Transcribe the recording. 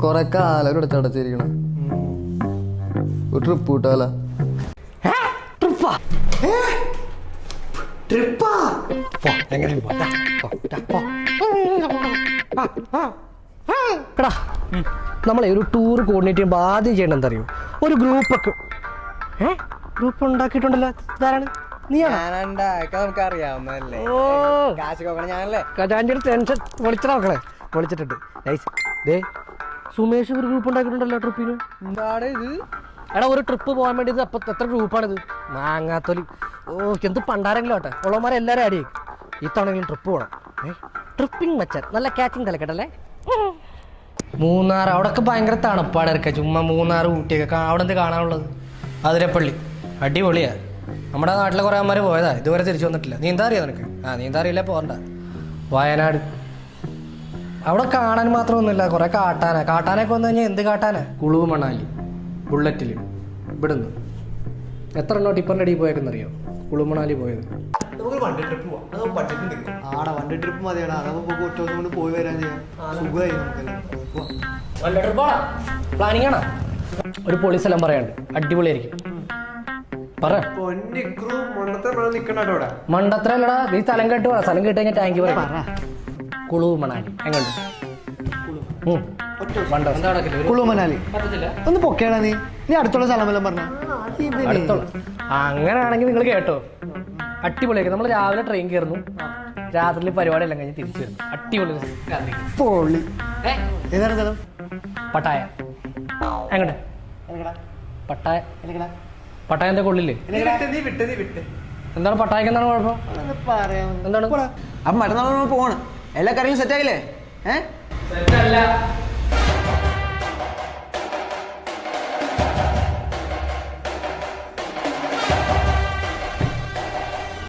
കൊറേ കാലം എടുത്ത് അടച്ചിരിക്കണം. ഒരു ട്രിപ്പ് കൂട്ടാല. നമ്മളെ ഒരു ടൂർ കോർഡിനേറ്റ് ചെയ്യുമ്പോൾ ആദ്യം ചെയ്യണം എന്താ അറിയോ? ഒരു ഗ്രൂപ്പൊക്കെ ഗ്രൂപ്പ് ഉണ്ടാക്കിയിട്ടുണ്ടല്ലോ. ഇതാരാണ്? നമുക്കറിയാവുന്നല്ലേ. ടെൻഷൻ വിളിച്ചിട്ടാ മക്കളെ, വിളിച്ചിട്ടുണ്ട്. നൈസ്. ദേ സുമേഷ് ഒരു ഗ്രൂപ്പ് ഉണ്ടാക്കിയിട്ടുണ്ടല്ലോ ട്രിപ്പിന്. എന്താണ് ഇത്? എടാ ഒരു ട്രിപ്പ് പോകാൻ വേണ്ടി അപ്പൊ എത്ര ഗ്രൂപ്പാണിത്? മാങ്ങാത്തൊലി. ഓ എന്ത് പണ്ടാരെങ്കിലും ആട്ടെ, ഉള്ളവന്മാരെ എല്ലാവരും ആടി ഇത്തവണെങ്കിലും ട്രിപ്പ് പോകണം. ട്രിപ്പിംഗ് മച്ചാൻ നല്ല ക്യാച്ചിങ് തലക്കെട്ടല്ലേ. മൂന്നാർ അവിടെയൊക്കെ ഭയങ്കര തണുപ്പാണ് ഇറക്കുക. ചുമ്മാ മൂന്നാർ ഊട്ടിയൊക്കെ അവിടെ എന്ത് കാണാനുള്ളത്? അതിരപ്പള്ളി അടിപൊളിയാ. നമ്മുടെ നാട്ടിലെ കുറേ അമ്മമാർ പോയതാ, ഇതുവരെ തിരിച്ചു വന്നിട്ടില്ല. നീന്താ അറിയാം നിനക്ക്? നീന്താ അറിയില്ല പോകണ്ട. വയനാട് അവിടെ കാണാൻ മാത്രമൊന്നുമില്ല, കുറേ കാട്ടാനൊക്കെ വന്നു കഴിഞ്ഞാൽ എന്ത് കാട്ടാനാ? കുളു മണാലി ബുള്ളറ്റിൽ ഇവിടുന്ന് എത്ര എണ്ണോ ടിപ്പറിൻ്റെ അടിയിൽ പോയേക്കെന്നറിയോ? കുളു മണാലി പോയത്. വണ്ടി ട്രിപ്പ് മതിയാണ്. അതാകുമ്പോൾ ഒറ്റ ദിവസം കൊണ്ട് പോയി വരാൻ ചെയ്യാം. സുഖമായി നമുക്ക്. പ്ലാനിങ് ആണ്. ഒരു പൊളി സ്ഥലം പറയാണ്ട്, അടിപൊളിയായിരിക്കും. മണ്ടത്രല്ലടാ, നീ സ്ഥലം കേട്ട് പറ. സ്ഥലം കേട്ട് കഴിഞ്ഞാൽ താങ്ക് യു പറ. കുളു മണാലി എങ്ങോട്ട്? കുളു മണാലി ഒന്ന് പൊക്കേടാ. നീ അടുത്തുള്ള സ്ഥലമെല്ലാം പറഞ്ഞ അടുത്തുള്ള. അങ്ങനെയാണെങ്കിൽ നിങ്ങൾ കേട്ടോ, അടിപൊളിയായിരിക്കും. നമ്മൾ രാവിലെ ട്രെയിൻ കയറുന്നു, രാത്രി പരിപാടി എല്ലാം കഴിഞ്ഞ് തിരിച്ചു വരുന്നു. അടിപൊളി. പൊളി. ഏതാണ് സ്ഥലം? പട്ടായ. എങ്ങോട്ട്? പട്ടായ. പട്ടായന്റെ കൊള്ളില്ലേ? എന്താണ് പട്ടായക്ക് എന്താണ് കുഴപ്പം? എന്താണ്? അപ്പൊ മറ്റന്നാൾ പോകണം. എല്ലാ കാര്യങ്ങളും സെറ്റ് ആയില്ലേ? സെറ്റല്ല.